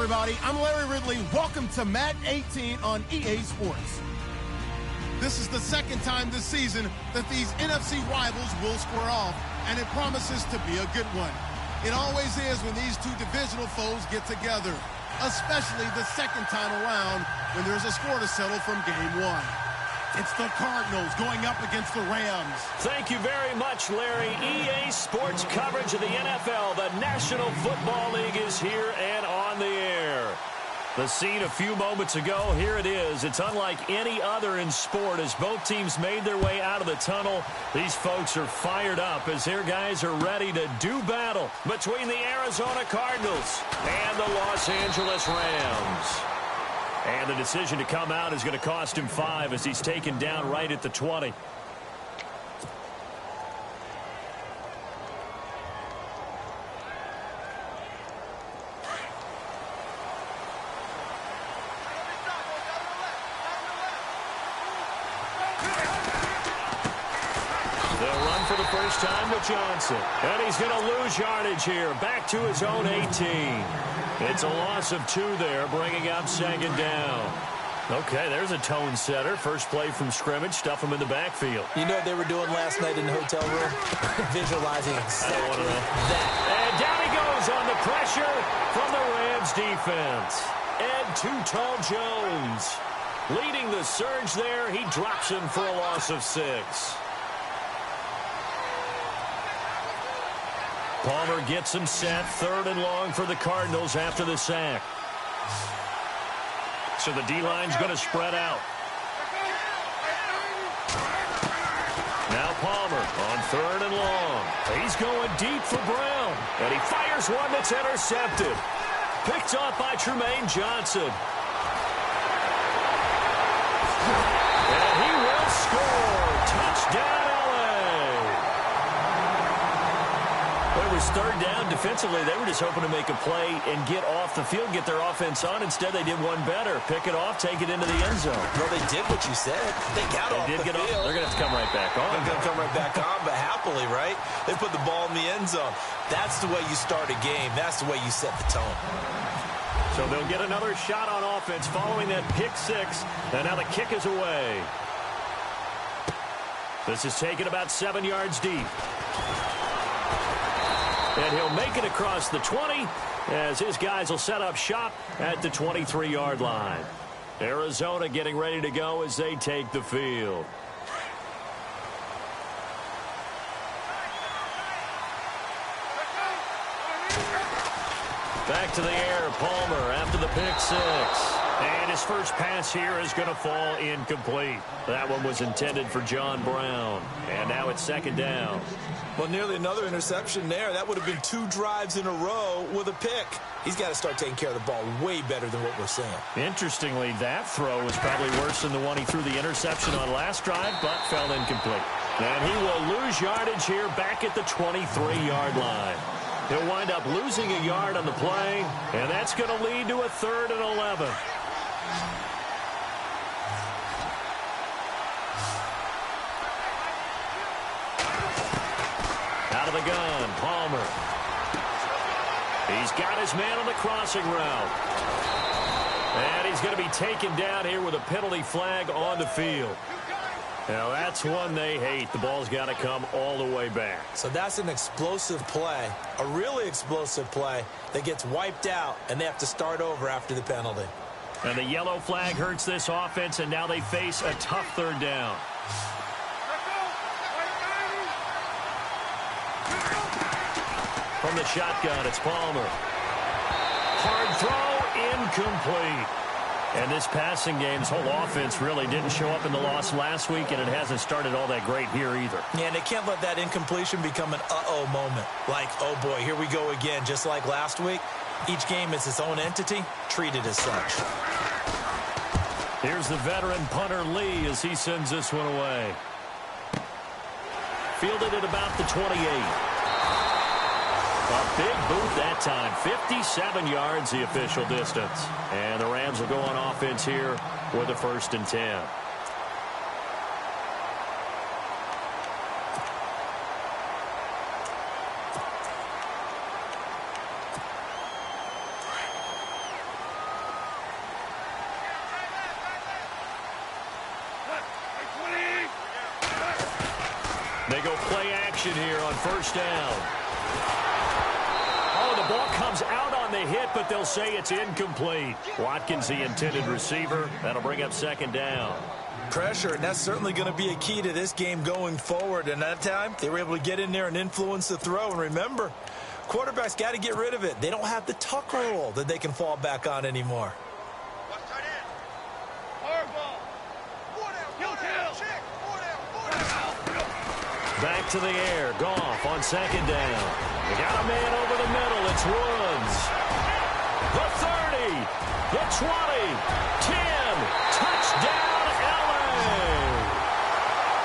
everybody. I'm Larry Ridley. Welcome to Madden 18 on EA Sports. This is the second time this season that these NFC rivals will square off, and it promises to be a good one. It always is when these two divisional foes get together, especially the second time around when there's a score to settle from game one. It's the Cardinals going up against the Rams. Thank you very much, Larry. EA Sports coverage of the NFL. The National Football League is here and on the air. The scene a few moments ago, here it is. It's unlike any other in sport as both teams made their way out of the tunnel. These folks are fired up as their guys are ready to do battle between the Arizona Cardinals and the Los Angeles Rams. And the decision to come out is going to cost him 5 as he's taken down right at the 20. They'll run for the first time with Johnson. And he's going to lose yardage here. Back to his own 18. It's a loss of 2 there, bringing up second down. Okay, there's a tone setter. First play from scrimmage, stuff him in the backfield. You know what they were doing last night in the hotel room? Visualizing exactly that. And down he goes on the pressure from the Rams defense. And Too Tall Jones leading the surge there. He drops him for a loss of 6. Palmer gets him set, 3rd and long for the Cardinals after the sack. So the D-line's going to spread out. Now Palmer on 3rd and long. He's going deep for Brown. And he fires one that's intercepted. Picked off by Tremaine Johnson. And he will score. Touchdown, It was 3rd down. Defensively, they were just hoping to make a play and get off the field, get their offense on. Instead, they did one better. Pick it off, take it into the end zone. Well, they did what you said. They got off the field. They're going to have to come right back on. They're going to come right back on, but happily, right? They put the ball in the end zone. That's the way you start a game. That's the way you set the tone. So they'll get another shot on offense following that pick 6. And now the kick is away. This is taken about 7 yards deep. And he'll make it across the 20 as his guys will set up shop at the 23-yard line. Arizona getting ready to go as they take the field. Back to the air, Palmer after the pick 6. And his first pass here is going to fall incomplete. That one was intended for John Brown. And now it's 2nd down. Well, nearly another interception there. That would have been 2 drives in a row with a pick. He's got to start taking care of the ball way better than what we're seeing. Interestingly, that throw was probably worse than the one he threw the interception on last drive, but fell incomplete. And he will lose yardage here back at the 23-yard line. He'll wind up losing a yard on the play, and that's going to lead to a 3rd and 11. Out of the gun, Palmer. He's got his man on the crossing route. And he's going to be taken down here with a penalty flag on the field. Now, that's one they hate. The ball's got to come all the way back. So that's an explosive play, a really explosive play that gets wiped out, and they have to start over after the penalty. And the yellow flag hurts this offense, and now they face a tough 3rd down. From the shotgun, it's Palmer. Hard throw, incomplete. And this passing game, this whole offense really didn't show up in the loss last week, and it hasn't started all that great here either. Yeah, and they can't let that incompletion become an uh-oh moment. Like, oh boy, here we go again, just like last week. Each game is its own entity, treated as such. Here's the veteran punter Lee as he sends this one away. Fielded at about the 28. A big boot that time. 57 yards the official distance. And the Rams will go on offense here with a 1st and 10. They go play action here on first down. Oh, the ball comes out on the hit, but they'll say it's incomplete. Watkins, the intended receiver. That'll bring up second down. Pressure, and that's certainly going to be a key to this game going forward. And that time, they were able to get in there and influence the throw. And remember, quarterbacks got to get rid of it. They don't have the tuck rule that they can fall back on anymore. Back to the air. Goff on second down. They got a man over the middle. It's Woods. The 30. The 20. 10. Touchdown, LA.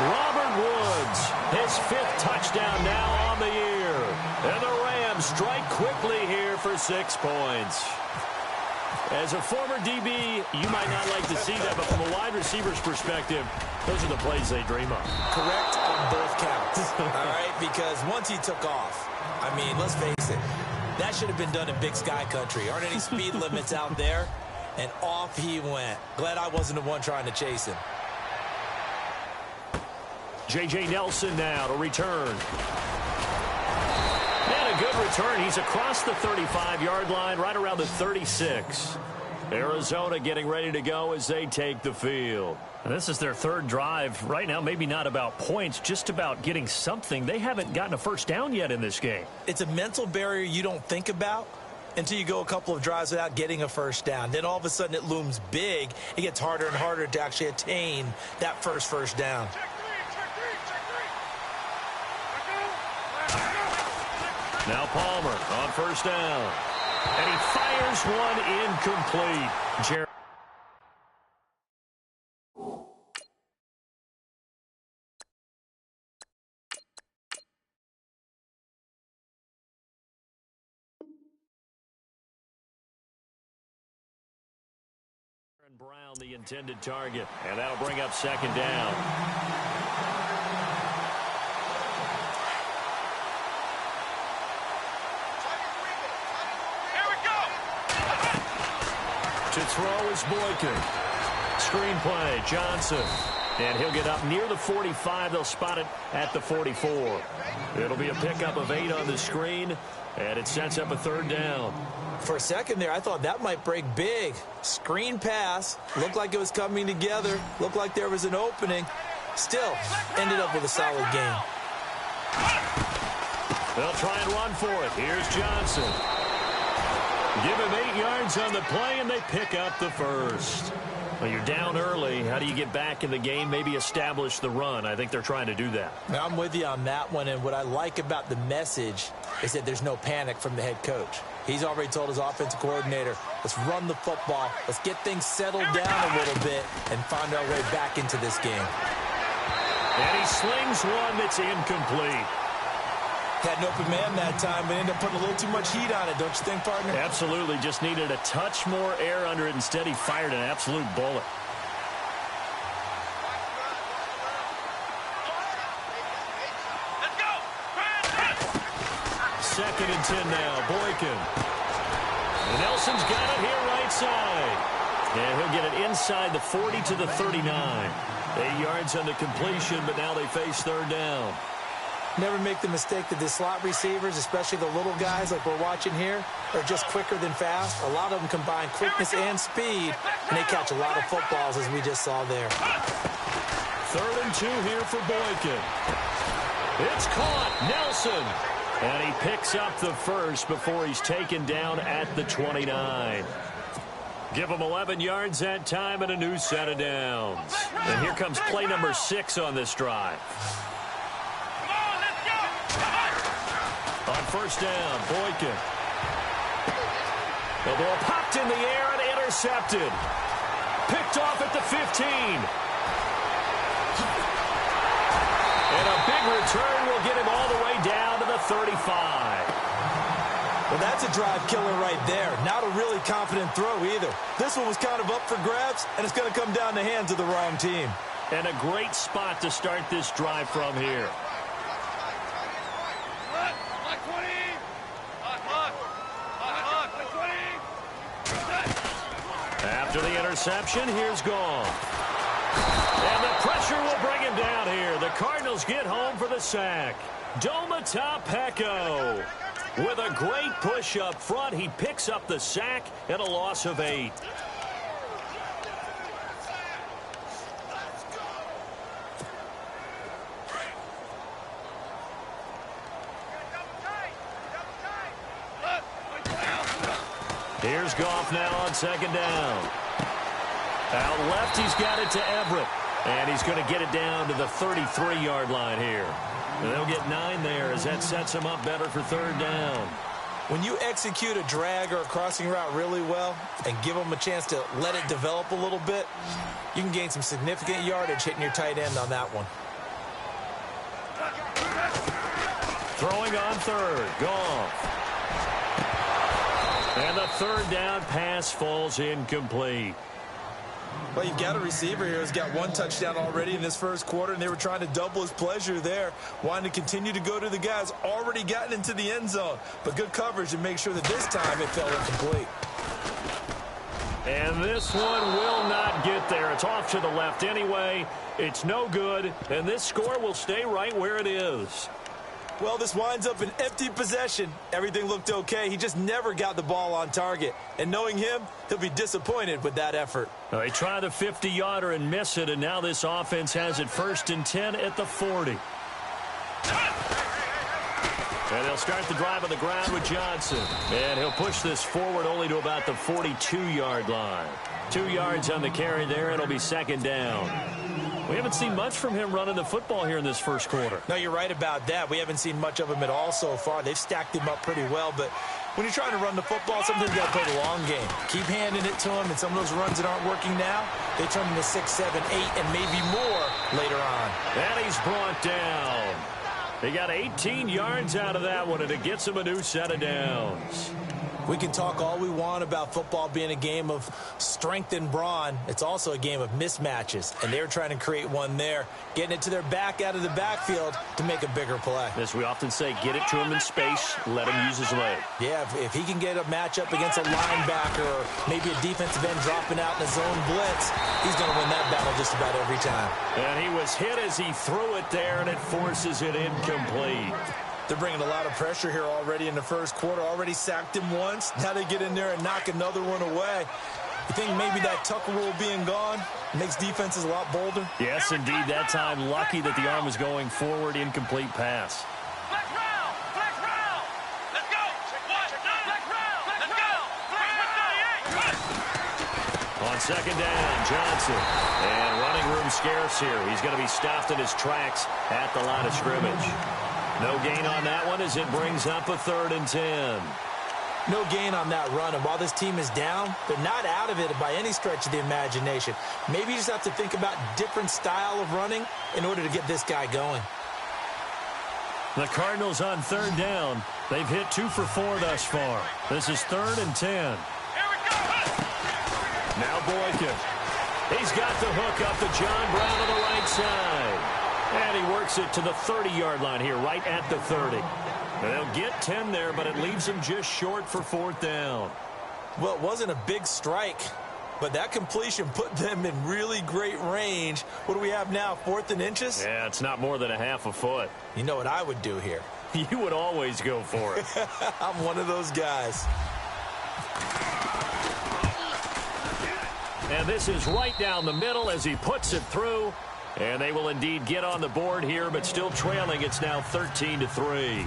Robert Woods, his 5th touchdown now on the year. And the Rams strike quickly here for 6 points. As a former DB, you might not like to see that, but from a wide receiver's perspective, those are the plays they dream of. Correct on both counts, all right? Because once he took off, I mean, let's face it, that should have been done in Big Sky country. Aren't any speed limits out there? And off he went. Glad I wasn't the one trying to chase him. J.J. Nelson now to return. And a good return. He's across the 35-yard line, right around the 36. Arizona getting ready to go as they take the field. And this is their 3rd drive. Right now, maybe not about points, just about getting something. They haven't gotten a first down yet in this game. It's a mental barrier you don't think about until you go a couple of drives without getting a first down. Then all of a sudden it looms big. It gets harder and harder to actually attain that first down. Now Palmer on first down. And he fires one incomplete. Brown, the intended target, and that'll bring up second down. Here we go. To throw is Boykin. Screenplay, Johnson. And he'll get up near the 45. They'll spot it at the 44. It'll be a pickup of 8 on the screen, and it sets up a 3rd down. For a second there, I thought that might break big. Screen pass. Looked like it was coming together. Looked like there was an opening. Still, ended up with a solid game. They'll try and run for it. Here's Johnson. Give him 8 yards on the play, and they pick up the first. Well, you're down early. How do you get back in the game? Maybe establish the run. I think they're trying to do that. Now, I'm with you on that one, and what I like about the message is that there's no panic from the head coach. He's already told his offensive coordinator, let's run the football, let's get things settled down a little bit and find our way back into this game. And he slings one that's incomplete. Had an open man that time, but ended up putting a little too much heat on it, don't you think, partner? Absolutely. Just needed a touch more air under it. Instead, he fired an absolute bullet. Let's go. 2nd and 10 now. Boykin. And Nelson's got it here right side. And he'll get it inside the 40 to the 39. 8 yards on the completion, but now they face 3rd down. Never make the mistake that the slot receivers, especially the little guys like we're watching here, are just quicker than fast. A lot of them combine quickness and speed, and they catch a lot of footballs, as we just saw there. 3rd and 2 here for Boykin. It's caught. Nelson. And he picks up the first before he's taken down at the 29. Give him 11 yards that time and a new set of downs. And here comes play number 6 on this drive. On first down, Boykin. The ball popped in the air and intercepted. Picked off at the 15. And a big return will get him all the way down to the 35. Well, that's a drive killer right there. Not a really confident throw either. This one was kind of up for grabs, and it's going to come down the hands of the wrong team. And a great spot to start this drive from here. After the interception, here's Goff. And the pressure will bring him down here. The Cardinals get home for the sack. Domata with a great push up front. He picks up the sack and a loss of 8. Here's Goff now on second down. Out left, he's got it to Everett. And he's going to get it down to the 33-yard line here. And they'll get 9 there as that sets him up better for third down. When you execute a drag or a crossing route really well and give them a chance to let it develop a little bit, you can gain some significant yardage hitting your tight end on that one. Throwing on third. Goff. And the third down pass falls incomplete. Well, you've got a receiver here who's got 1 touchdown already in this first quarter, and they were trying to double his pleasure there, wanting to continue to go to the guys already gotten into the end zone. But good coverage to make sure that this time it fell incomplete. And this one will not get there. It's off to the left anyway. It's no good, and this score will stay right where it is. Well, this winds up an empty possession. Everything looked okay. He just never got the ball on target. And knowing him, he'll be disappointed with that effort. Well, they try the 50-yarder and miss it, and now this offense has it 1st and 10 at the 40. And they'll start the drive on the ground with Johnson. And he'll push this forward only to about the 42-yard line. 2 yards on the carry there. It'll be second down. We haven't seen much from him running the football here in this first quarter. No, you're right about that. We haven't seen much of him at all so far. They've stacked him up pretty well, but when you're trying to run the football, sometimes you got to play the long game. Keep handing it to him, and some of those runs that aren't working now, they turn into 6, 7, 8, and maybe more later on. And he's brought down. They got 18 yards out of that one, and it gets him a new set of downs. We can talk all we want about football being a game of strength and brawn. It's also a game of mismatches, and they're trying to create one there, getting it to their back out of the backfield to make a bigger play. As we often say, get it to him in space, let him use his leg. Yeah, if he can get a matchup against a linebacker or maybe a defensive end dropping out in a zone blitz, he's going to win that battle just about every time. And he was hit as he threw it there, and it forces it incomplete. They're bringing a lot of pressure here already in the first quarter. Already sacked him once. Now they get in there and knock another one away. You think maybe that Tucker rule being gone makes defenses a lot bolder? Yes, indeed. That time, lucky that the arm was going forward. Incomplete pass. Flex round! Flex round! Let's go! Flex round! Let's go! On second down, Johnson. And running room scarce here. He's going to be stopped in his tracks at the line of scrimmage. No gain on that one as it brings up a 3rd and 10. No gain on that run, and while this team is down, they're not out of it by any stretch of the imagination. Maybe you just have to think about different style of running in order to get this guy going. The Cardinals on 3rd down. They've hit 2 for 4 thus far. This is 3rd and 10. Here we go! Now Boykin. He's got the hook up to John Brown on the right side. And he works it to the 30-yard line here, right at the 30. And they'll get 10 there, but it leaves them just short for 4th down. Well, it wasn't a big strike, but that completion put them in really great range. What do we have now, 4th and inches? Yeah, it's not more than a half a foot. You know what I would do here? You would always go for it. I'm one of those guys. And this is right down the middle as he puts it through. And they will indeed get on the board here, but still trailing. It's now 13-3.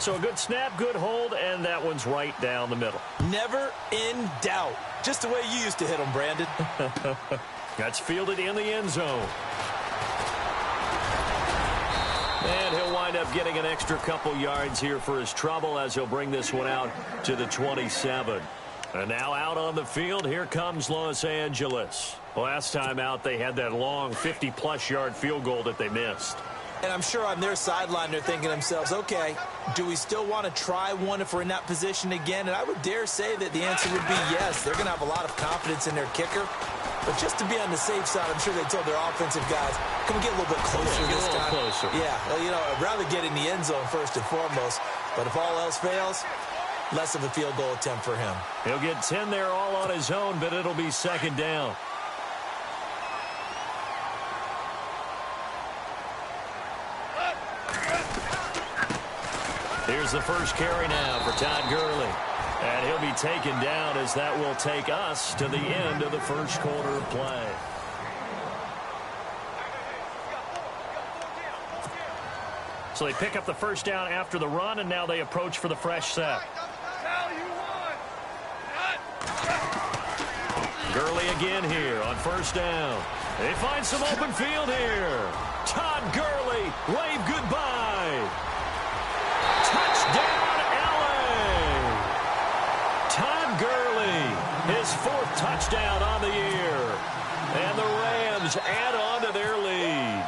So a good snap, good hold, and that one's right down the middle. Never in doubt. Just the way you used to hit them, Brandon. That's fielded in the end zone. And he'll wind up getting an extra couple yards here for his trouble as he'll bring this one out to the 27. And now out on the field, here comes Los Angeles. Last time out, they had that long 50-plus yard field goal that they missed. And I'm sure on their sideline, they're thinking to themselves, okay, do we still want to try one if we're in that position again? And I would dare say that the answer would be yes. They're going to have a lot of confidence in their kicker. But just to be on the safe side, I'm sure they told their offensive guys, can we get a little bit closer this time? Closer. Yeah, well, you know, I'd rather get in the end zone first and foremost. But if all else fails, less of a field goal attempt for him. He'll get 10 there all on his own, but it'll be second down. Here's the first carry now for Todd Gurley. And he'll be taken down as that will take us to the end of the first quarter of play. So they pick up the first down after the run, and now they approach for the fresh set. Gurley again here on first down. They find some open field here. Todd Gurley, wave goodbye. Touchdown, LA. Todd Gurley, his 4th touchdown on the year. And the Rams add on to their lead.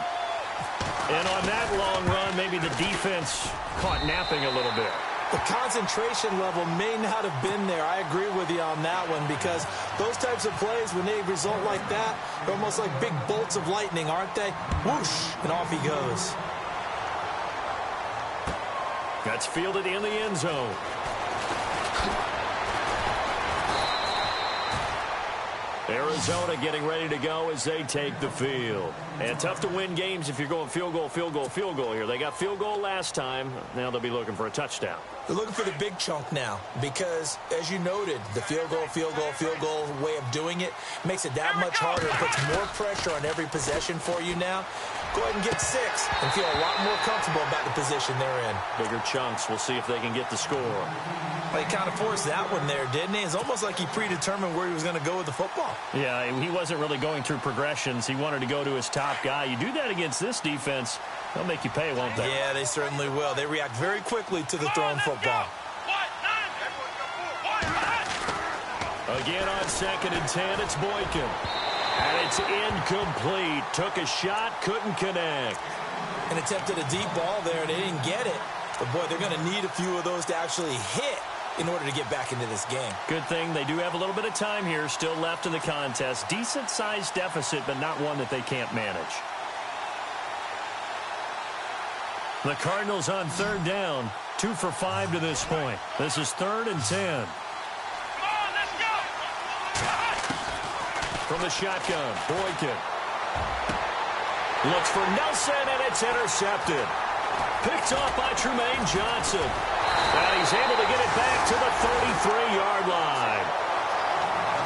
And on that long run, maybe the defense caught napping a little bit. The concentration level may not have been there. I agree with you on that one, because those types of plays, when they result like that, they're almost like big bolts of lightning, aren't they? Whoosh, and off he goes. That's fielded in the end zone. Arizona getting ready to go as they take the field. And tough to win games if you're going field goal, field goal, field goal here. They got field goal last time. Now they'll be looking for a touchdown. They're looking for the big chunk now because, as you noted, the field goal way of doing it makes it that much harder. It puts more pressure on every possession for you now. Go ahead and get 6 and feel a lot more comfortable about the position they're in. Bigger chunks. We'll see if they can get the score. Well, he kind of forced that one there, didn't he? It's almost like he predetermined where he was going to go with the football. Yeah, he wasn't really going through progressions. He wanted to go to his top guy. You do that against this defense, they'll make you pay, won't they? Yeah, they certainly will. They react very quickly to the thrown football. Again on 2nd and 10, it's Boykin. And it's incomplete. Took a shot, couldn't connect. And attempted a deep ball there, and they didn't get it. But, boy, they're going to need a few of those to actually hit in order to get back into this game. Good thing they do have a little bit of time here still left in the contest. Decent-sized deficit, but not one that they can't manage. The Cardinals on 3rd down, 2 for 5 to this point. This is 3rd and 10. From the shotgun, Boykin. Looks for Nelson, and it's intercepted. Picked off by Trumaine Johnson. And he's able to get it back to the 33-yard line.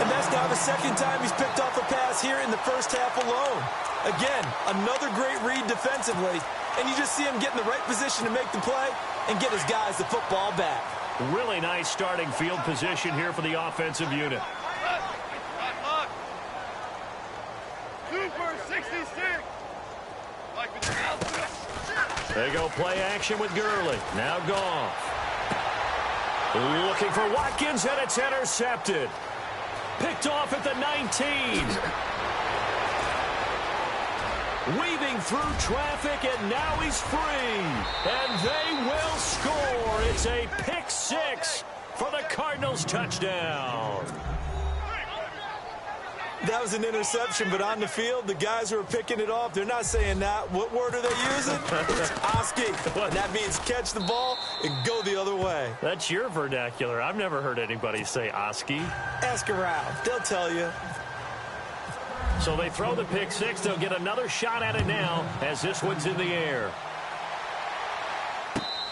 And that's now the 2nd time he's picked off a pass here in the first half alone. Again, another great read defensively. And you just see him get in the right position to make the play and get his guys the football back. Really nice starting field position here for the offensive unit. Super 66. They go play action with Gurley. Now Goff. Looking for Watkins, and it's intercepted. Picked off at the 19. Weaving through traffic, and now he's free. And they will score. It's a pick 6 for the Cardinals touchdown. That was an interception, but on the field, the guys who are picking it off, they're not saying that. What word are they using? It's Oski. And that means catch the ball and go the other way. That's your vernacular. I've never heard anybody say Oski. Ask around. They'll tell you. So they throw the pick 6. They'll get another shot at it now as this one's in the air.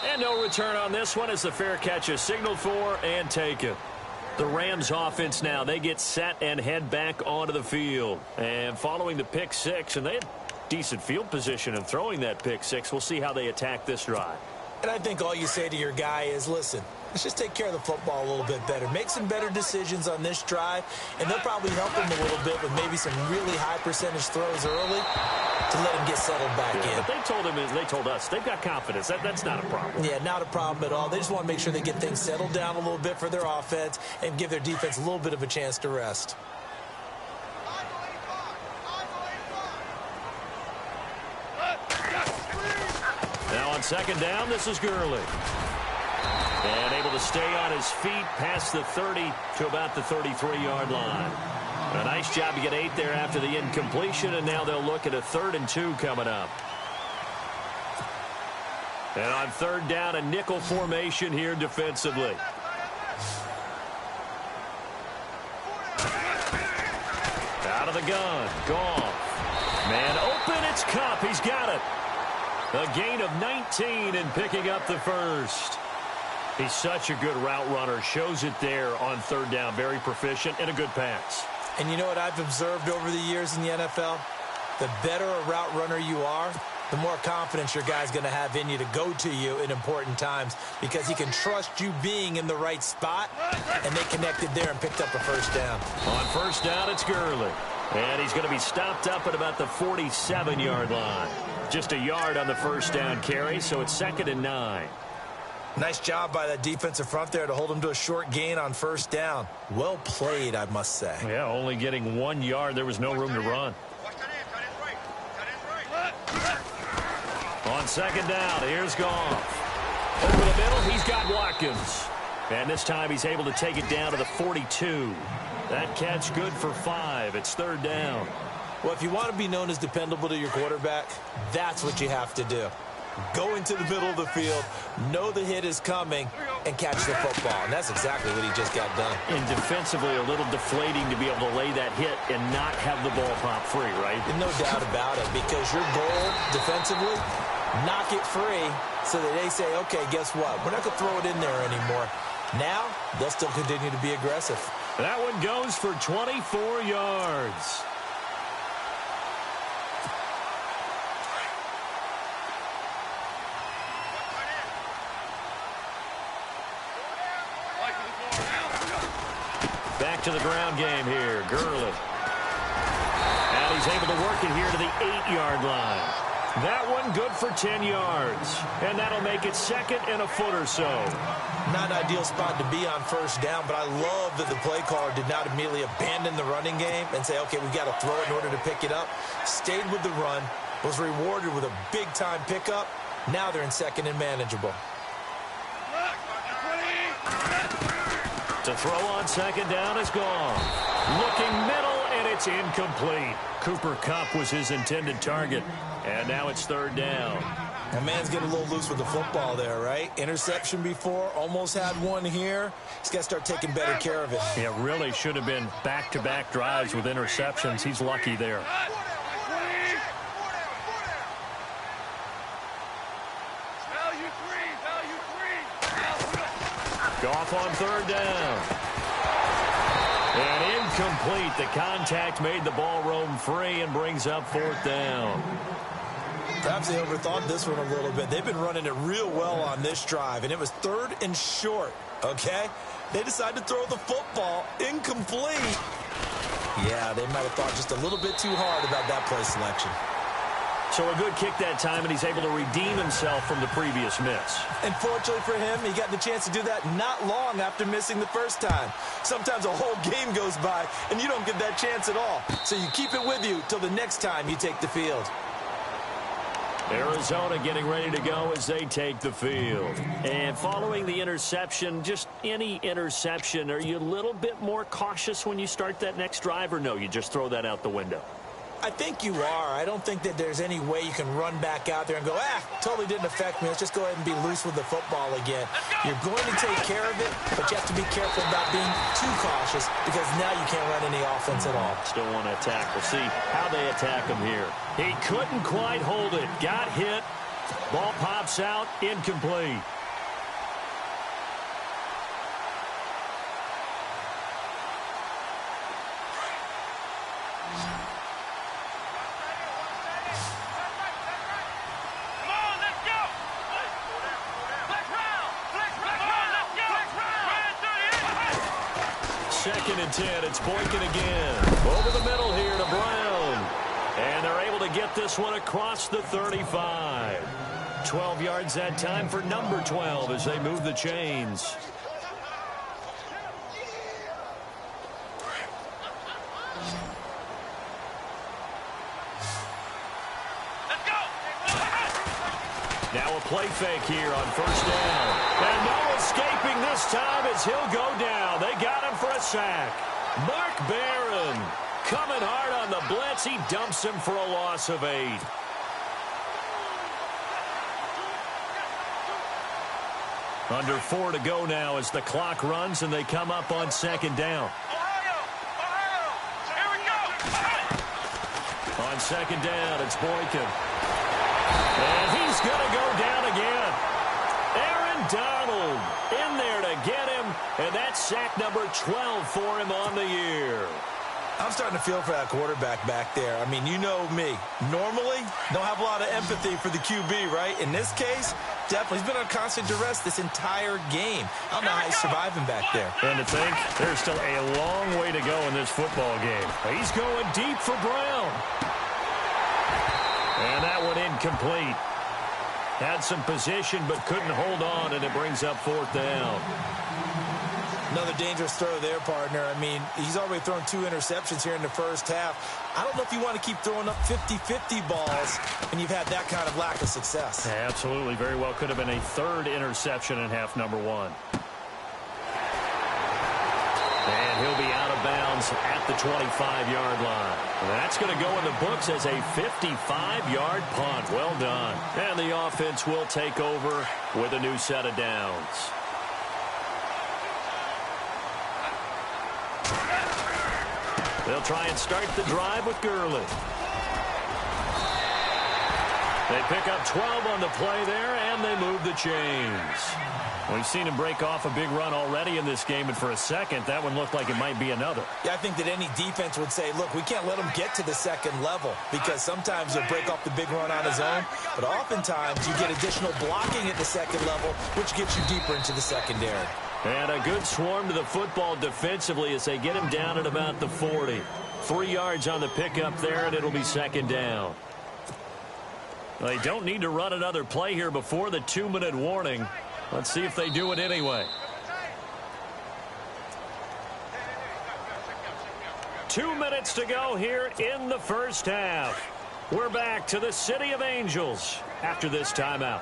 And no return on this one as the fair catch is signaled for and taken. The Rams offense now, they get set and head back onto the field. And following the pick 6, and they had decent field position in throwing that pick 6. We'll see how they attack this drive. And I think all you say to your guy is, listen, let's just take care of the football a little bit better. Make some better decisions on this drive, and they'll probably help him a little bit with maybe some really high percentage throws early to let him get settled back in. But they told us, they've got confidence. That's not a problem. Yeah, not a problem at all. They just want to make sure they get things settled down a little bit for their offense and give their defense a little bit of a chance to rest. Now on 2nd down, this is Gurley. And able to stay on his feet past the 30 to about the 33-yard line. A nice job to get 8 there after the incompletion, and now they'll look at a 3rd and 2 coming up. And on 3rd down, a nickel formation here defensively. Out of the gun, Goff. Man open, it's Kupp. He's got it. A gain of 19 and picking up the first. He's such a good route runner. Shows it there on third down. Very proficient and a good pass. And you know what I've observed over the years in the NFL? The better a route runner you are, the more confidence your guy's going to have in you to go to you in important times because he can trust you being in the right spot, and they connected there and picked up a first down. On first down, it's Gurley. And he's going to be stopped up at about the 47-yard line. Just a yard on the first down carry, so it's 2nd and 9. Nice job by that defensive front there to hold him to a short gain on first down. Well played, I must say. Yeah, only getting 1 yard. There was no room to run. On second down, here's Goff. Over the middle, he's got Watkins. And this time he's able to take it down to the 42. That catch good for 5. It's 3rd down. Well, if you want to be known as dependable to your quarterback, that's what you have to do. Go into the middle of the field, know the hit is coming, and catch the football. And that's exactly what he just got done. And defensively, a little deflating to be able to lay that hit and not have the ball pop free, right? No doubt about it, because your goal defensively, knock it free so that they say, okay, guess what? We're not going to throw it in there anymore. Now, they'll still continue to be aggressive. That one goes for 24 yards. Back to the ground game here, Gurley. And he's able to work it here to the 8-yard line. That one good for 10 yards. And that'll make it 2nd and a foot or so. Not an ideal spot to be on first down, but I love that the play caller did not immediately abandon the running game and say, okay, we've got to throw it in order to pick it up. Stayed with the run, was rewarded with a big-time pickup. Now they're in 2nd and manageable. To throw on 2nd down is gone. Looking middle, and it's incomplete. Cooper Kupp was his intended target. And now it's 3rd down. That man's getting a little loose with the football there, right? Interception before, almost had one here. He's got to start taking better care of it. Yeah, really should have been back-to-back drives with interceptions. He's lucky there. Goff on 3rd down. And incomplete. The contact made the ball roam free and brings up 4th down. Perhaps they overthought this one a little bit. They've been running it real well on this drive, and it was 3rd and short, okay? They decided to throw the football incomplete. Yeah, they might have thought just a little bit too hard about that play selection. So a good kick that time, and he's able to redeem himself from the previous miss. And fortunately for him, he got the chance to do that not long after missing the first time. Sometimes a whole game goes by, and you don't get that chance at all. So you keep it with you till the next time you take the field. Arizona getting ready to go as they take the field. And following the interception, just any interception, are you a little bit more cautious when you start that next drive, or no, you just throw that out the window? I think you are. I don't think that there's any way you can run back out there and go, totally didn't affect me. Let's just go ahead and be loose with the football again. You're going to take care of it, but you have to be careful about being too cautious because now you can't run any offense at all. Still want to attack. We'll see how they attack him here. He couldn't quite hold it. Got hit. Ball pops out. Incomplete. Second and 10. It's Boykin again. Over the middle here to Brown. And they're able to get this one across the 35. 12 yards that time for number 12 as they move the chains. Now a play fake here on first down. And no escaping this time as he'll go down. They got him for a sack. Mark Barron coming hard on the blitz. He dumps him for a loss of 8. Under 4 to go now as the clock runs and they come up on second down. Here we go. On second down, it's Boykin. And he's going to go down again. Aaron Donald in there to get him, and that's sack number 12 for him on the year. I'm starting to feel for that quarterback back there. I mean, you know me. Normally, don't have a lot of empathy for the QB, right? In this case, definitely. He's been on constant duress this entire game. I don't know how he's surviving back there. And to think, there's still a long way to go in this football game. He's going deep for Brown. And that one incomplete. Had some position, but couldn't hold on, and it brings up 4th down. Another dangerous throw there, partner. I mean, he's already thrown 2 interceptions here in the first half. I don't know if you want to keep throwing up 50-50 balls when you've had that kind of lack of success. Yeah, absolutely. Very well could have been a 3rd interception in half number 1. And he'll be out of bounds at the 25-yard line. That's going to go in the books as a 55-yard punt. Well done. And the offense will take over with a new set of downs. They'll try and start the drive with Gurley. They pick up 12 on the play there, and they move the chains. We've seen him break off a big run already in this game, and for a second, that one looked like it might be another. Yeah, I think that any defense would say, look, we can't let him get to the second level, because sometimes he'll break off the big run on his own, but oftentimes you get additional blocking at the second level, which gets you deeper into the secondary. And a good swarm to the football defensively as they get him down at about the 40. 3 yards on the pickup there, and it'll be 2nd down. They don't need to run another play here before the 2-minute warning. Let's see if they do it anyway. 2 minutes to go here in the first half. We're back to the City of Angels after this timeout.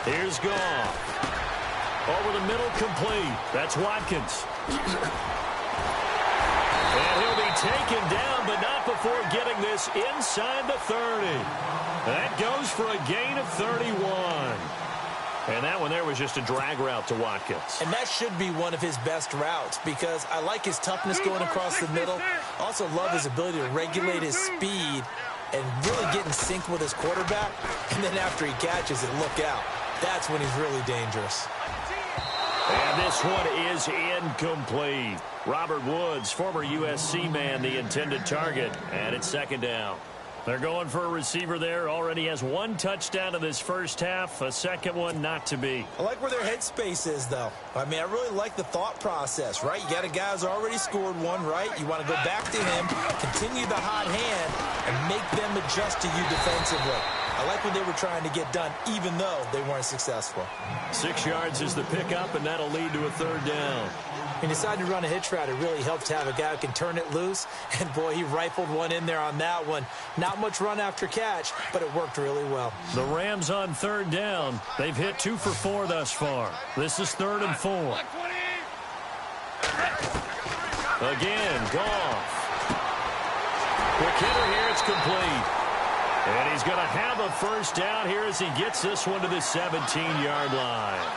Here's Goff. Over the middle, complete. That's Watkins. And he'll be taken down, but not before getting this inside the 30. That goes for a gain of 31. And that one there was just a drag route to Watkins. And that should be one of his best routes because I like his toughness going across the middle. Also love his ability to regulate his speed and really get in sync with his quarterback. And then after he catches it, look out. That's when he's really dangerous. And this one is incomplete. Robert Woods, former USC man, the intended target. And it's 2nd down. They're going for a receiver there. Already has 1 touchdown in this first half. A second one not to be. I like where their headspace is, though. I mean, I really like the thought process, right? You got a guy who's already scored 1, right? You want to go back to him, continue the hot hand, and make them adjust to you defensively. I like what they were trying to get done, even though they weren't successful. 6 yards is the pickup, and that'll lead to a 3rd down. He decided to run a hitch route. It really helps to have a guy who can turn it loose. And, boy, he rifled one in there on that one. Not much run after catch, but it worked really well. The Rams on 3rd down. They've hit 2 for 4 thus far. This is 3rd and 4. Again, Goff. Quick hitter here. It's complete. And he's going to have a 1st down here as he gets this one to the 17-yard line.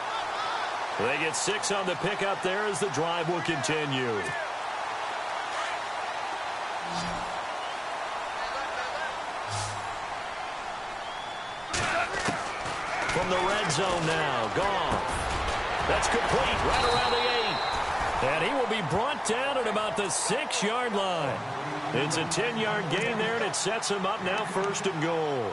They get 6 on the pickup there as the drive will continue. From the red zone now, Goff. That's complete right around the 8. And he will be brought down at about the 6-yard line. It's a 10-yard gain there, and it sets him up now 1st and goal.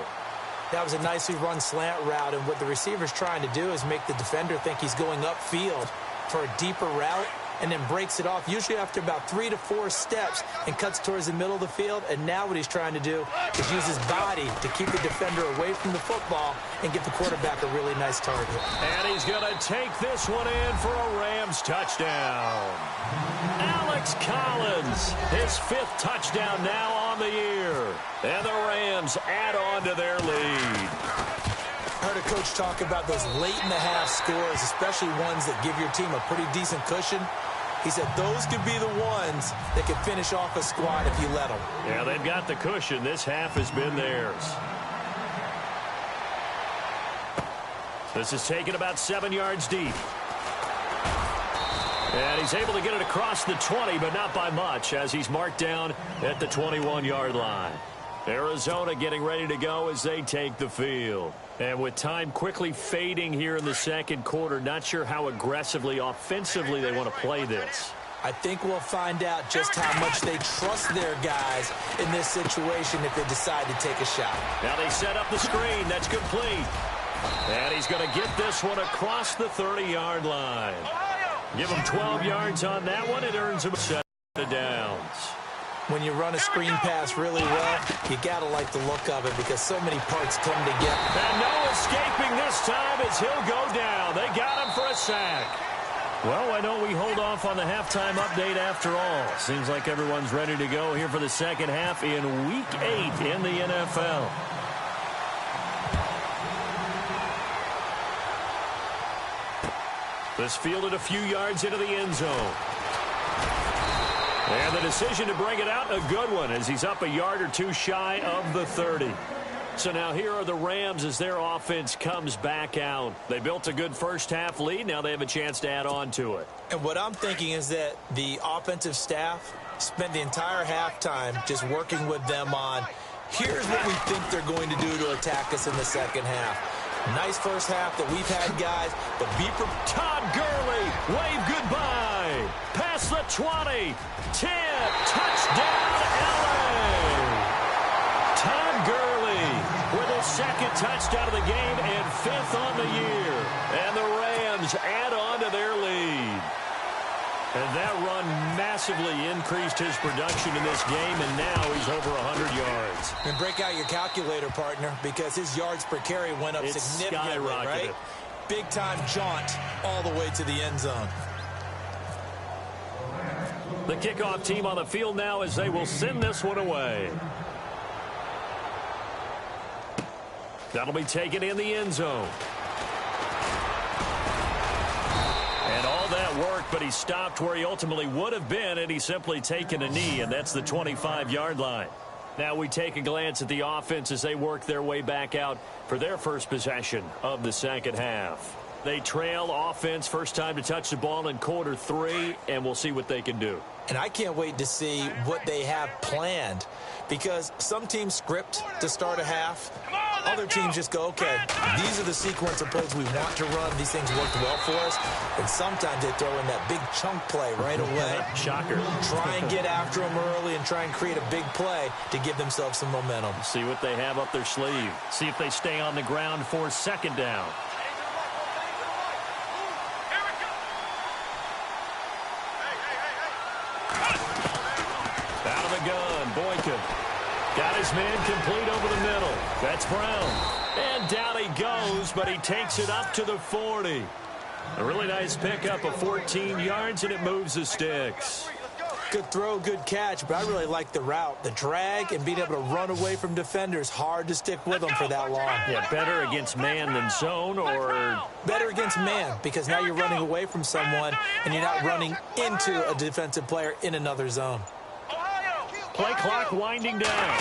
That was a nicely run slant route, and what the receiver's trying to do is make the defender think he's going upfield for a deeper route and then breaks it off, usually after about 3 to 4 steps, and cuts towards the middle of the field. And now what he's trying to do is use his body to keep the defender away from the football and give the quarterback a really nice target. And he's going to take this one in for a Rams touchdown. Alex Collins, his 5th touchdown now on the year. And the Rams add on to their lead. I heard a coach talk about those late-in-the-half scores, especially ones that give your team a pretty decent cushion. He said those could be the ones that could finish off a squad if you let them. Yeah, they've got the cushion. This half has been theirs. This is taken about 7 yards deep. And he's able to get it across the 20, but not by much, as he's marked down at the 21-yard line. Arizona getting ready to go as they take the field. And with time quickly fading here in the second quarter, not sure how aggressively, offensively they want to play this. I think we'll find out just how much they trust their guys in this situation if they decide to take a shot. Now they set up the screen. That's complete. And he's going to get this one across the 30-yard line. Give him 12 yards on that one. It earns him a set of downs. When you run a screen pass really well, you got to like the look of it because so many parts come together. And no escaping this time as he'll go down. They got him for a sack. Well, why don't we hold off on the halftime update after all? Seems like everyone's ready to go here for the second half in Week 8 in the NFL. This fielded a few yards into the end zone. And the decision to bring it out, a good one, as he's up a yard or two shy of the 30. So now here are the Rams as their offense comes back out. They built a good first-half lead. Now they have a chance to add on to it. And what I'm thinking is that the offensive staff spent the entire halftime just working with them on, here's what we think they're going to do to attack us in the second half. Nice first half that we've had, guys, but be prepared. Todd Gurley, wave goodbye. Past the 20. 10. Touchdown, L.A. Todd Gurley with his second touchdown of the game and 5th on the year. And the Rams add on to their lead. And that run massively increased his production in this game, and now he's over 100 yards. And break out your calculator, partner, because his yards per carry went up significantly, right? Big-time jaunt all the way to the end zone. The kickoff team on the field now as they will send this one away. That'll be taken in the end zone. And all that worked, but he stopped where he ultimately would have been, and he's simply taken a knee, and that's the 25-yard line. Now we take a glance at the offense as they work their way back out for their first possession of the second half. They trail offense, first time to touch the ball in quarter 3, and we'll see what they can do. And I can't wait to see what they have planned, because some teams script to start a half. Other teams just go, okay, these are the sequence of plays we want to run. These things worked well for us. And sometimes they throw in that big chunk play right away. Shocker. Try and get after them early and try and create a big play to give themselves some momentum. See what they have up their sleeve. See if they stay on the ground for second down. Out of the gun, Boykin. Got his man complete over the middle. That's Brown. And down he goes, but he takes it up to the 40. A really nice pickup of 14 yards, and it moves the sticks. Good throw, good catch, but I really like the route. The drag and being able to run away from defenders, hard to stick with them for that long. Yeah, better against man than zone, or? Better against man, because now you're running away from someone, and you're not running into a defensive player in another zone. Play clock winding down.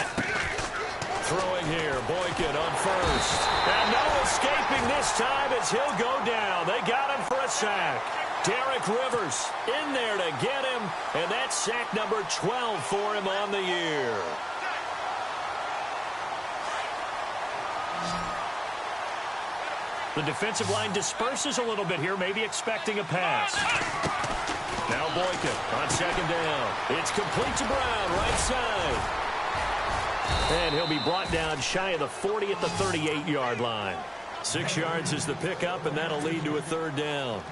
Throwing here, Boykin on first. And no escaping this time as he'll go down. They got him for a sack. Derek Rivers in there to get him, and that's sack number 12 for him on the year. The defensive line disperses a little bit here, maybe expecting a pass. Now Boykin on second down. It's complete to Brown, right side. And he'll be brought down shy of the 40 at the 38-yard line. 6 yards is the pickup, and that'll lead to a third down.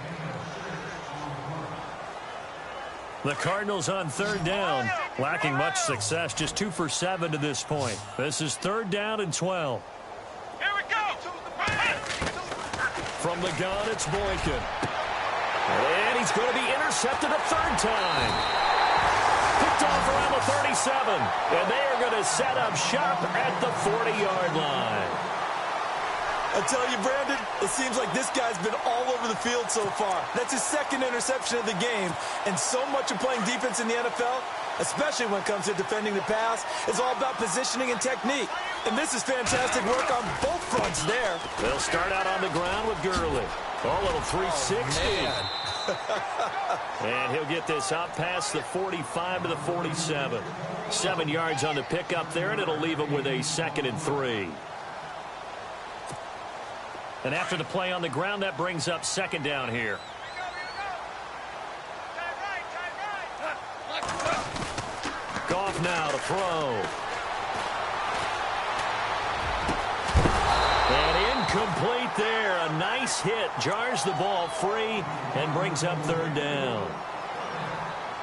The Cardinals on third down, lacking much success, just 2 for 7 to this point. This is third down and 12. Here we go. From the gun, it's Boykin. And he's going to be intercepted a third time. Picked off around the 37. And they are going to set up shop at the 40-yard line. I tell you, Brandon, it seems like this guy's been all over the field so far. That's his second interception of the game. And so much of playing defense in the NFL, especially when it comes to defending the pass, is all about positioning and technique. And this is fantastic work on both fronts there. They'll start out on the ground with Gurley. Oh, a little 360. Oh, And he'll get this up past the 45 to the 47. 7 yards on the pickup there, and it'll leave him with a 2nd and 3. And after the play on the ground, that brings up 2nd down here. Goff now to throw. And incomplete there. A nice hit. Jars the ball free and brings up 3rd down.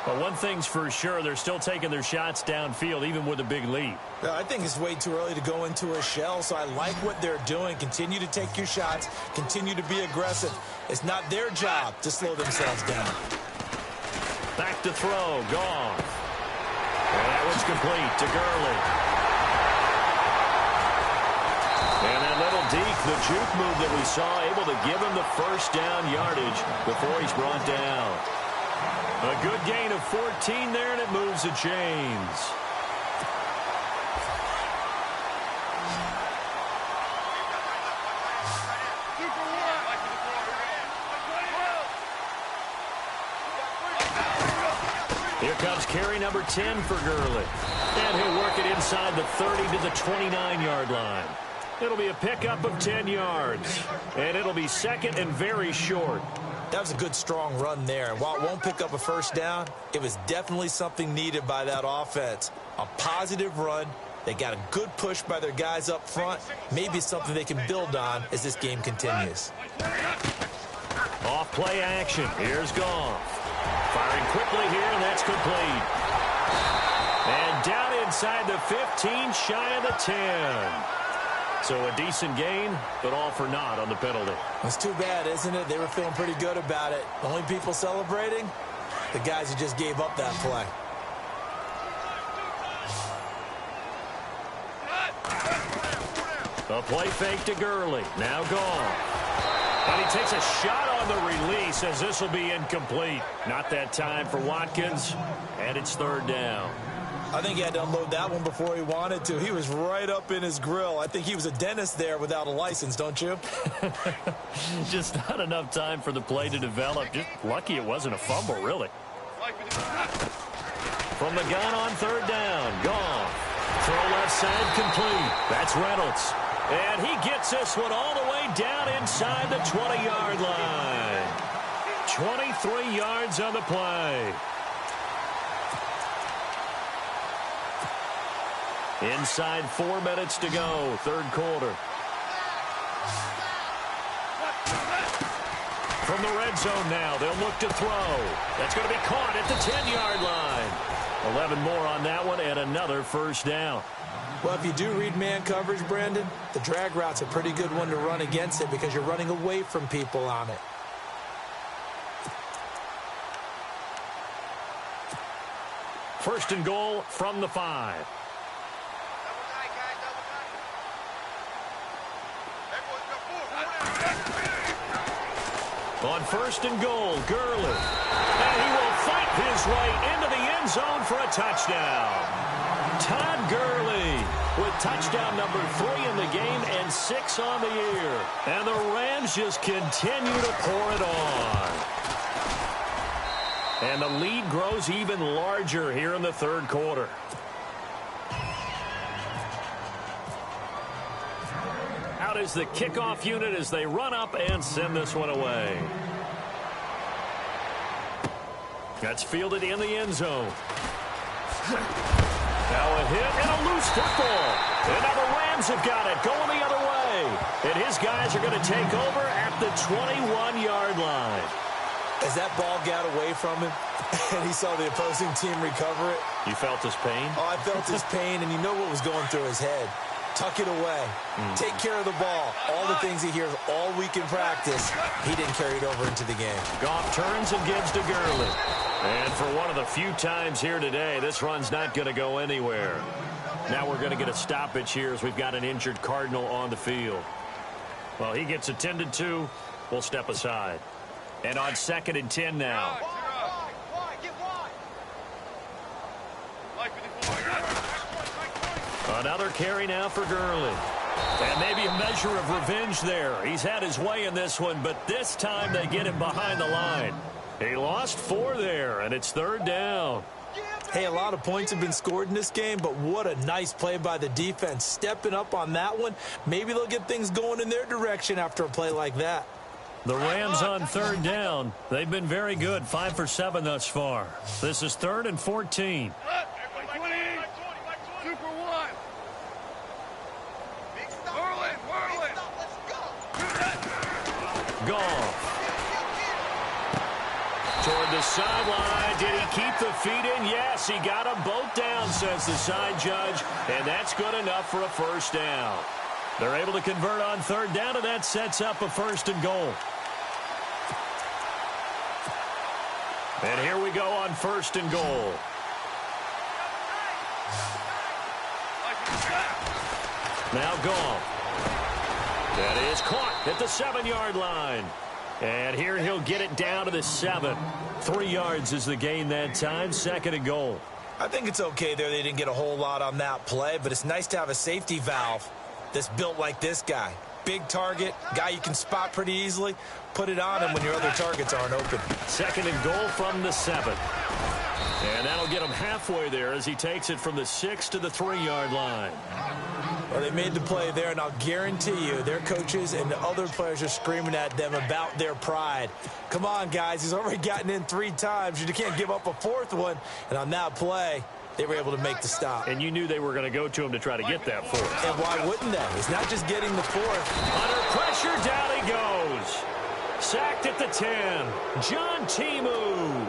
But one thing's for sure, they're still taking their shots downfield, even with a big lead. I think it's way too early to go into a shell, so I like what they're doing. Continue to take your shots. Continue to be aggressive. It's not their job to slow themselves down. Back to throw. Goff. And that one's complete to Gurley. And that little deke, the juke move that we saw, able to give him the 1st down yardage before he's brought down. A good gain of 14 there, and it moves the chains. Here comes carry number 10 for Gurley. And he'll work it inside the 30 to the 29-yard line. It'll be a pickup of 10 yards. And it'll be 2nd and very short. That was a good, strong run there. And while it won't pick up a 1st down, it was definitely something needed by that offense. A positive run. They got a good push by their guys up front. Maybe something they can build on as this game continues. Off play action. Here's Goff. Firing quickly here, and that's complete. And down inside the 15, shy of the 10. So a decent gain, but all for naught on the penalty. It's too bad, isn't it? They were feeling pretty good about it. The only people celebrating, the guys who just gave up that play. A play fake to Gurley. Now Goff. And he takes a shot on the release as this will be incomplete. Not that time for Watkins, and it's 3rd down. I think he had to unload that one before he wanted to. He was right up in his grill. I think he was a dentist there without a license, don't you? Just not enough time for the play to develop. Just lucky it wasn't a fumble, really. From the gun on 3rd down. Goff. Throw left side complete. That's Reynolds. And he gets this one all the way down inside the 20-yard line. 23 yards on the play. Inside 4 minutes to go, 3rd quarter. From the red zone now, they'll look to throw. That's going to be caught at the 10-yard line. 11 more on that one and another 1st down. Well, if you do read man coverage, Brandon, the drag route's a pretty good one to run against it because you're running away from people on it. First and goal from the 5. On 1st and goal, Gurley. And he will fight his way into the end zone for a touchdown. Todd Gurley with touchdown number 3 in the game and 6 on the year. And the Rams just continue to pour it on. And the lead grows even larger here in the 3rd quarter. Out is the kickoff unit as they run up and send this one away. That's fielded in the end zone. Now a hit and a loose football. And now the Rams have got it going the other way. And his guys are going to take over at the 21-yard line. As that ball got away from him and he saw the opposing team recover it. You felt his pain? Oh, I felt his pain, and you know what was going through his head. Tuck it away. Take care of the ball. All the things he hears all week in practice, he didn't carry it over into the game. Goff turns and gives to Gurley. And for one of the few times here today, this run's not going to go anywhere. Now we're going to get a stoppage here as we've got an injured Cardinal on the field. Well, he gets attended to. We'll step aside. And on 2nd and 10 now. Another carry now for Gurley. And maybe a measure of revenge there. He's had his way in this one, but this time they get him behind the line. He lost 4 there, and it's third down. Hey, a lot of points have been scored in this game, but what a nice play by the defense. Stepping up on that one, maybe they'll get things going in their direction after a play like that. The Rams on third down. They've been very good, 5 for 7 thus far. This is 3rd and 14. Goff. Toward the sideline. Did he keep the feet in? Yes, he got them both down, says the side judge, and that's good enough for a first down. They're able to convert on third down, and that sets up a 1st and goal. And here we go on 1st and goal. Now Goff. That is caught at the 7-yard line. And here he'll get it down to the 7. 3 yards is the gain that time. 2nd and goal. I think it's okay there. They didn't get a whole lot on that play, but it's nice to have a safety valve that's built like this guy. Big target, guy you can spot pretty easily. Put it on him when your other targets aren't open. 2nd and goal from the 7. And that'll get him halfway there as he takes it from the 6 to the 3-yard line. Well, they made the play there, and I'll guarantee you their coaches and the other players are screaming at them about their pride. Come on, guys. He's already gotten in 3 times. You can't give up a 4th one. And on that play, they were able to make the stop. And you knew they were going to go to him to try to get that 4th. And why wouldn't they? It's not just getting the 4th. Under pressure, down he goes. Sacked at the 10. John Timu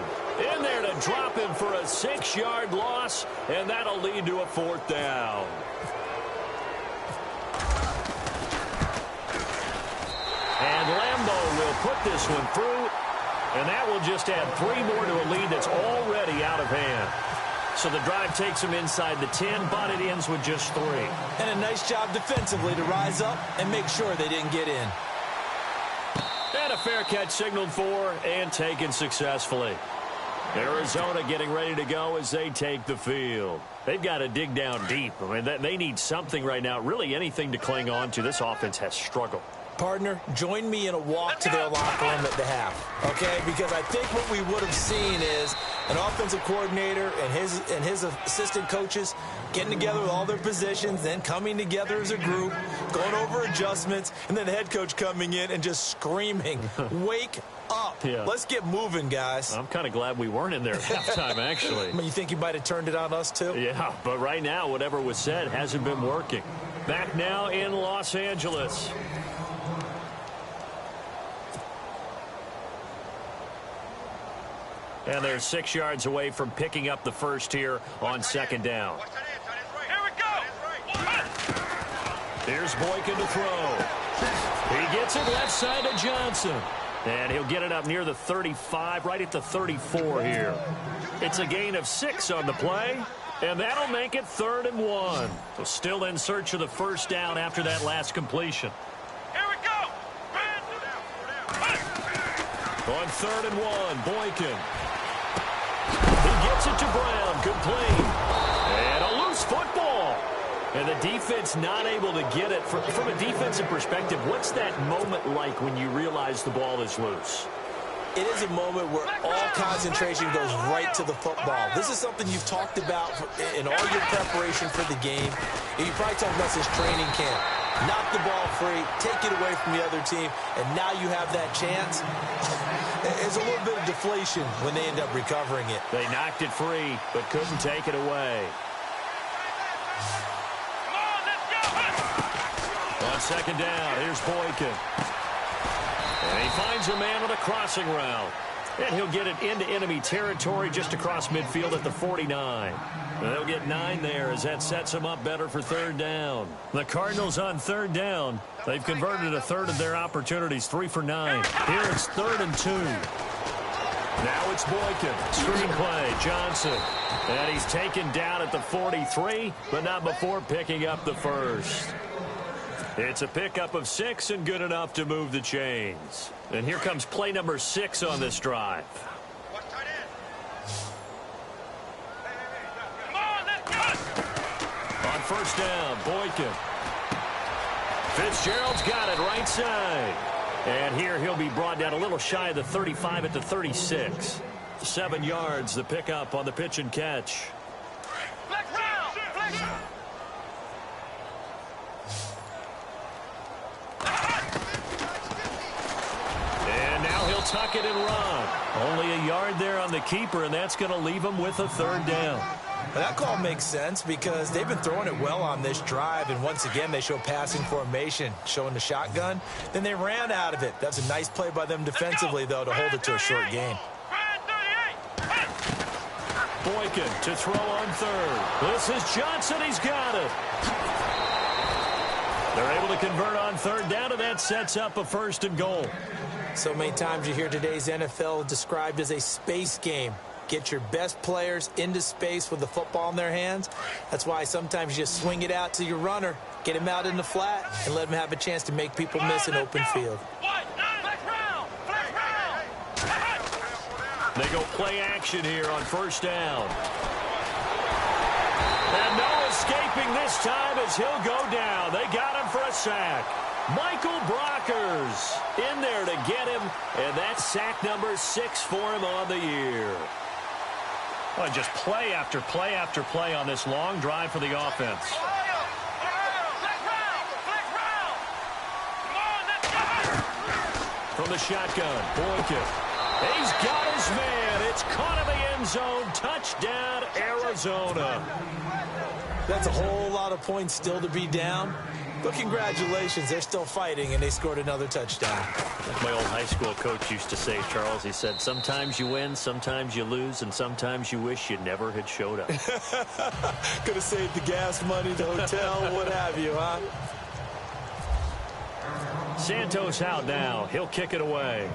in there to drop him for a 6-yard loss, and that'll lead to a 4th down. And Lambeau will put this one through, and that will just add 3 more to a lead that's already out of hand. So the drive takes him inside the 10, but it ends with just 3. And a nice job defensively to rise up and make sure they didn't get in. And a fair catch signaled for and taken successfully. Arizona getting ready to go as they take the field. They've got to dig down deep. I mean, they need something right now, really anything to cling on to. This offense has struggled. Partner, join me in a walk to their locker room at the half, okay? Because I think what we would have seen is an offensive coordinator and his assistant coaches getting together with all their positions, then coming together as a group, going over adjustments, and then the head coach coming in and just screaming, wake up. Yeah. Let's get moving, guys. I'm kind of glad we weren't in there at halftime, actually. You think he might have turned it on us, too? Yeah, but right now, whatever was said hasn't been working. Back now in Los Angeles. And they're 6 yards away from picking up the 1st here on 2nd down. Here we go. Here's Boykin to throw. He gets it left side to Johnson. And he'll get it up near the 35, right at the 34 here. It's a gain of 6 on the play, and that'll make it 3rd and 1. So still in search of the 1st down after that last completion. Here we go. On 3rd and 1, Boykin. He gets it to Brown, complete. And a loose football. And the defense not able to get it. From a defensive perspective, what's that moment like when you realize the ball is loose? It is a moment where all concentration goes right to the football. This is something you've talked about in all your preparation for the game. And you probably talked about this training camp. Knock the ball free, take it away from the other team, and now you have that chance. It's a little bit of deflation when they end up recovering it. They knocked it free, but couldn't take it away. On 2nd down, here's Boykin. And he finds a man on a crossing route. And he'll get it into enemy territory just across midfield at the 49. And they'll get 9 there as that sets them up better for 3rd down. The Cardinals on 3rd down. They've converted a 1/3 of their opportunities, 3 for 9. Here it's 3rd and 2. Now it's Boykin. Screen play, Johnson. And he's taken down at the 43, but not before picking up the 1st. It's a pickup of 6 and good enough to move the chains. And here comes play number 6 on this drive. On 1st down, Boykin. Fitzgerald's got it right side. And here he'll be brought down a little shy of the 35 at the 36. 7 yards, the pickup on the pitch and catch. Flex round. Flex. And now he'll tuck it and run. Only a yard there on the keeper, and that's going to leave him with a 3rd down. That call makes sense because they've been throwing it well on this drive, and once again they show passing formation, showing the shotgun. Then they ran out of it. That's a nice play by them defensively, though, to hold it to a short gain. Boykin to throw on 3rd. This is Johnson. He's got it. They're able to convert on 3rd down, and that sets up a 1st and goal. So many times you hear today's NFL described as a space game. Get your best players into space with the football in their hands. That's why sometimes you just swing it out to your runner, get him out in the flat, and let him have a chance to make people miss an open field. They go play action here on 1st down. And no escaping this time as he'll go down. They got him for a sack. Michael Brockers in there to get him, and that's sack number 6 for him on the year. Well, just play after play after play on this long drive for the offense. From the shotgun, Boykin. He's got his man. It's caught in the end zone. Touchdown, Arizona. That's a whole lot of points still to be down. But congratulations, they're still fighting, and they scored another touchdown. Like my old high school coach used to say, Charles, he said, sometimes you win, sometimes you lose, and sometimes you wish you never had showed up. Could have saved the gas money, the hotel, what have you, huh? Santos out now. He'll kick it away.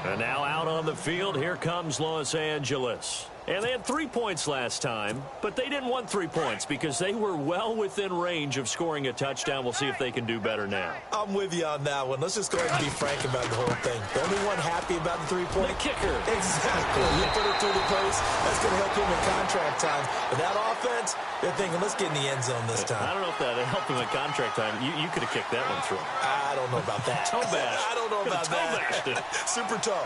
And now out on the field, here comes Los Angeles. And they had 3 points last time, but they didn't want 3 points because they were well within range of scoring a touchdown. We'll see if they can do better now. I'm with you on that one. Let's just go ahead and be frank about the whole thing. The only one happy about the 3-point? The kicker. Exactly. You put it through the post. That's going to help him in contract time. But that offense, they're thinking, let's get in the end zone this time. I don't know if that helped him in contract time. You could have kicked that one through. I don't know about that. Toe bash. I don't know about that. Super toe.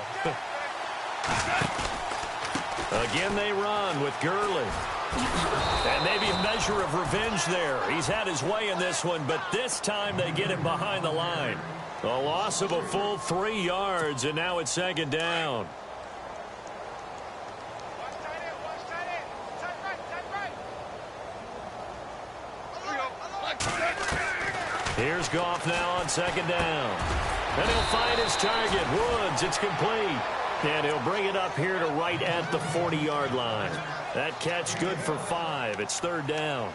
Again, they run with Gurley. And maybe a measure of revenge there. He's had his way in this one, but this time they get him behind the line. A loss of a full 3 yards, and now it's 2nd down. Here's Goff now on 2nd down. And he'll find his target, Woods. It's complete. And he'll bring it up here to right at the 40-yard line. That catch good for 5. It's 3rd down.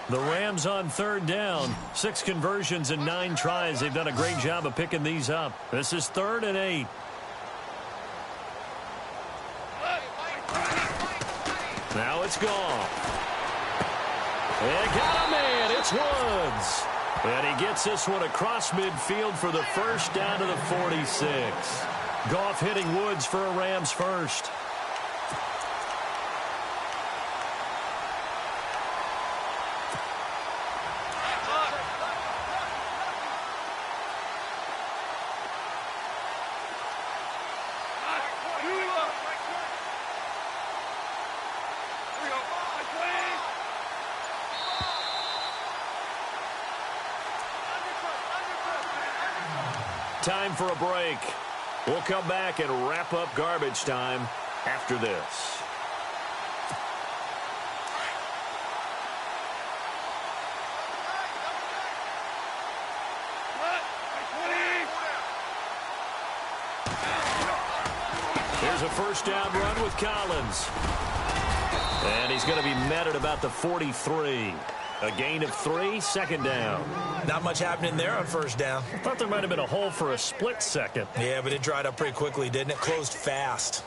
The Rams on 3rd down. 6 conversions and 9 tries. They've done a great job of picking these up. This is 3rd and 8. Now it's Goff. And got a man. It's Woods. And he gets this one across midfield for the 1st down to the 46. Goff hitting Woods for a Rams first. Time for a break. We'll come back and wrap up garbage time after this. Here's a 1st down run with Collins. And he's going to be met at about the 43. A gain of 3, 2nd down. Not much happening there on 1st down. I thought there might have been a hole for a split second. Yeah, but it dried up pretty quickly, didn't it? Closed fast.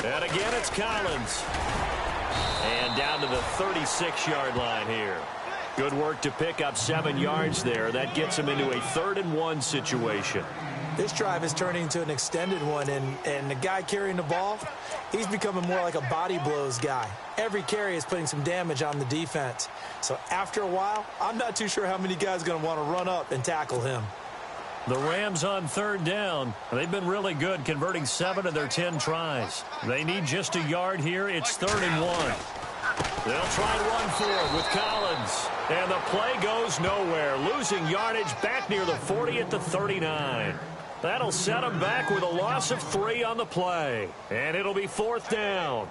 And again, it's It's Collins. And down to the 36-yard line here. Good work to pick up 7 yards there. That gets him into a 3rd-and-1 situation. This drive is turning into an extended one, and the guy carrying the ball, he's becoming more like a body blows guy. Every carry is putting some damage on the defense. So after a while, I'm not too sure how many guys are going to want to run up and tackle him. The Rams on 3rd down. They've been really good, converting 7 of their 10 tries. They need just a yard here. It's 3rd and 1. They'll try and run forward with Collins. And the play goes nowhere. Losing yardage back near the 40 at the 39. That'll set them back with a loss of 3 on the play. And it'll be 4th down.